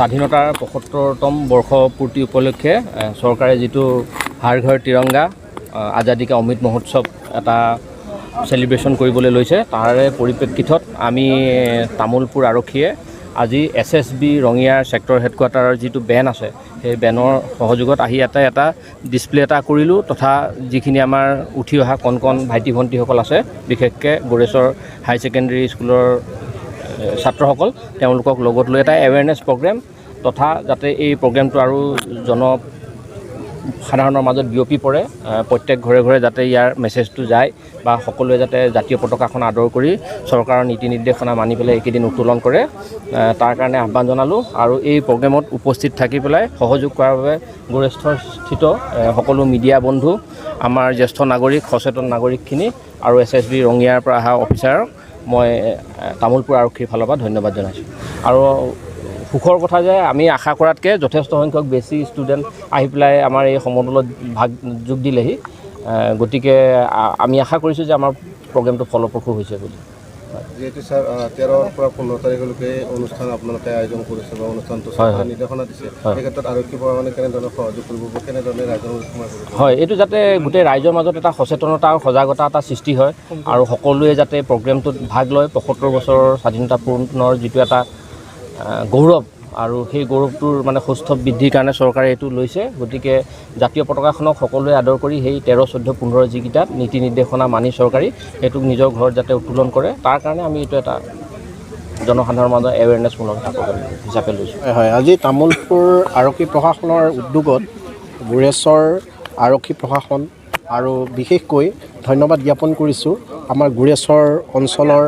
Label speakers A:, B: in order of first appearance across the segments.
A: স্বাধীনতাৰ ৭৫তম বৰ্ষপূৰ্তি উপলক্ষে চৰকাৰে যিটো হৰ ঘৰ তিৰংগা আজাদী কা অমৃত মহোৎসৱ এটা সেলিব্ৰেশ্যন কৰিবলৈ লৈছে, তাৰে পৰিপ্ৰেক্ষিতত আমি তামোলপুৰ আৰক্ষীয়ে আজি SSB ৰঙিয়াৰ ছেক্টৰ হেডকোৱাৰ্টাৰৰ যিটো বেন আছে, সেই বেনৰ সহযোগত আহি এটা ডিছপ্লে এটা কৰিলোঁ, তথা যিখিনি আমাৰ উঠি অহা কণ ভাইটি ভণ্টিসকল আছে, বিশেষকৈ গোৰেশ্বৰ হাই ছেকেণ্ডেৰী স্কুলৰ ছাত্ৰসকল, তেওঁলোকক লগত লৈ এটা এৱেৰনেছ প্ৰগ্ৰেম, তথা যাতে এই প্ৰগ্ৰেমটো আৰু সাধাৰণৰ মাজত বিয়পি পৰে, প্ৰত্যেক ঘৰে ঘৰে যাতে ইয়াৰ মেছেজটো যায় বা সকলোৱে যাতে জাতীয় পতাকাখন আদৰ কৰি চৰকাৰৰ নীতি নিৰ্দেশনা মানি পেলাই এইকেইদিন উত্তোলন কৰে, তাৰ কাৰণে আহ্বান জনালোঁ। আৰু এই প্ৰগ্ৰেমত উপস্থিত থাকি পেলাই সহযোগ কৰাৰ বাবে গোৰেশ্বৰস্থিত সকলো মিডিয়া বন্ধু, আমাৰ জ্যেষ্ঠ নাগৰিক, সচেতন নাগৰিকখিনি আৰু SSB ৰঙিয়াৰ পৰা অহা অফিচাৰক মই তামোলপুৰ আৰক্ষীৰ ফালৰ পৰা ধন্যবাদ জনাইছোঁ। আৰু সুখৰ কথা যে আমি আশা কৰাতকৈ যথেষ্ট সংখ্যক বেছি ষ্টুডেণ্ট আহি পেলাই আমাৰ এই সমদলত যোগ দিলেহি, গতিকে আমি আশা কৰিছোঁ যে আমাৰ প্ৰগ্ৰেমটো ফলপ্ৰসূ হৈছে বুলি।
B: যিহেতু ছাৰ 13ৰ পৰা 15 তাৰিখলৈকে অনুষ্ঠান আপোনালোকে আয়োজন কৰিছে বা অনুষ্ঠানটো নিৰ্দেশনা দিছে, এই ক্ষেত্ৰত আৰক্ষী প্ৰশাসনে কেনেধৰণে সহযোগ কৰিব, কেনেধৰণে ৰাইজৰ সমাজ কৰিব?
A: হয়, এইটো যাতে গোটেই ৰাইজৰ মাজত এটা সচেতনতা আৰু সজাগতা এটা সৃষ্টি হয় আৰু সকলোৱে যাতে প্ৰগ্ৰেমটোত ভাগ লয়। ৭৫ বছৰৰ স্বাধীনতা পূৰণৰ যিটো এটা গৌৰৱ, আৰু সেই গৌৰৱটোৰ মানে সুস্থ বৃদ্ধিৰ কাৰণে চৰকাৰে এইটো লৈছে। গতিকে জাতীয় পতাকাখনক সকলোৱে আদৰ কৰি সেই 13, 14, 15 যিকেইটা নীতি নিৰ্দেশনা মানি চৰকাৰী সেইটোক নিজৰ ঘৰত যাতে উত্তোলন কৰে, তাৰ কাৰণে আমি এইটো এটা জনসাধাৰণৰ মাজত এৱেৰনেছমূলক এটা প্ৰগ্ৰেম হিচাপে লৈছোঁ।
C: হয়, আজি তামোলপুৰ আৰক্ষী প্ৰশাসনৰ উদ্যোগত গোৰেশ্বৰ আৰক্ষী প্ৰশাসন আৰু বিশেষকৈ ধন্যবাদ জ্ঞাপন কৰিছোঁ আমাৰ গোৰেশ্বৰ অঞ্চলৰ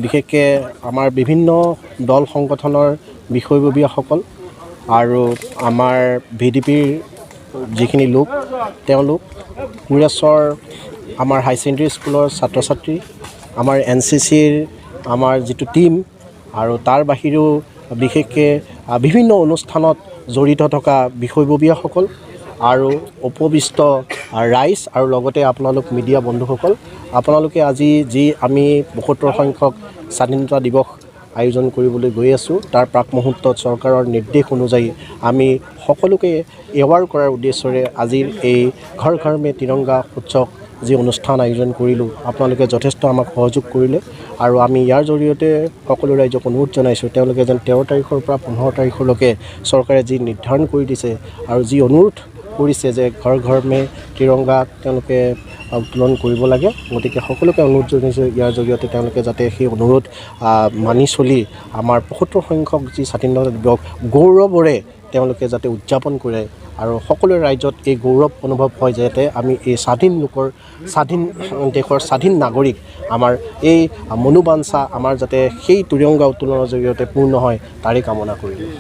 C: বিশেষকৈ আমাৰ বিভিন্ন দল সংগঠনৰ বিষয়ববীয়াসকল আৰু আমাৰ VDPৰ যিখিনি লোক, তেওঁলোক গোৰেশ্বৰ আমাৰ হাই ছেকেণ্ডেৰী স্কুলৰ ছাত্ৰ ছাত্ৰী, আমাৰ NCCৰ আমাৰ যিটো টীম, আৰু তাৰ বাহিৰেও বিশেষকৈ বিভিন্ন অনুষ্ঠানত জড়িত থকা বিষয়ববীয়াসকল আৰু উপবিষ্ট ৰাইজ, আৰু লগতে আপোনালোক মিডিয়া বন্ধুসকল, আপোনালোকে আজি যি আমি ৭৫ সংখ্যক স্বাধীনতা দিৱস আয়োজন কৰিবলৈ গৈ আছোঁ, তাৰ প্ৰাক মুহূৰ্তত চৰকাৰৰ নিৰ্দেশ অনুযায়ী আমি সকলোকে এৱাৰ কৰাৰ উদ্দেশ্যৰে আজিৰ এই ঘৰ ঘৰ মে তিৰংগা উৎসৱ যি অনুষ্ঠান আয়োজন কৰিলোঁ, আপোনালোকে যথেষ্ট আমাক সহযোগ কৰিলে। আৰু আমি ইয়াৰ জৰিয়তে সকলো ৰাইজক অনুৰোধ জনাইছোঁ, তেওঁলোকে যেন 13 তাৰিখৰ পৰা 15 তাৰিখলৈকে চৰকাৰে যি নিৰ্ধাৰণ কৰি দিছে আৰু যি অনুৰোধ কৰিছে যে ঘৰ ঘৰ মে তিৰংগা তেওঁলোকে উত্তোলন কৰিব লাগে, গতিকে সকলোকে অনুৰোধ জনাইছোঁ ইয়াৰ জৰিয়তে তেওঁলোকে যাতে সেই অনুৰোধ মানি চলি আমাৰ ৭৫ সংখ্যক যি স্বাধীনতা দিৱস গৌৰৱৰে তেওঁলোকে যাতে উদযাপন কৰে, আৰু সকলো ৰাইজত এই গৌৰৱ অনুভৱ হয় যাতে আমি এই স্বাধীন লোকৰ, স্বাধীন দেশৰ স্বাধীন নাগৰিক, আমাৰ এই মনোবাঞ্ছা আমাৰ যাতে সেই তিৰংগা উত্তোলনৰ জৰিয়তে পূৰ্ণ হয়, তাৰেই কামনা কৰিলোঁ।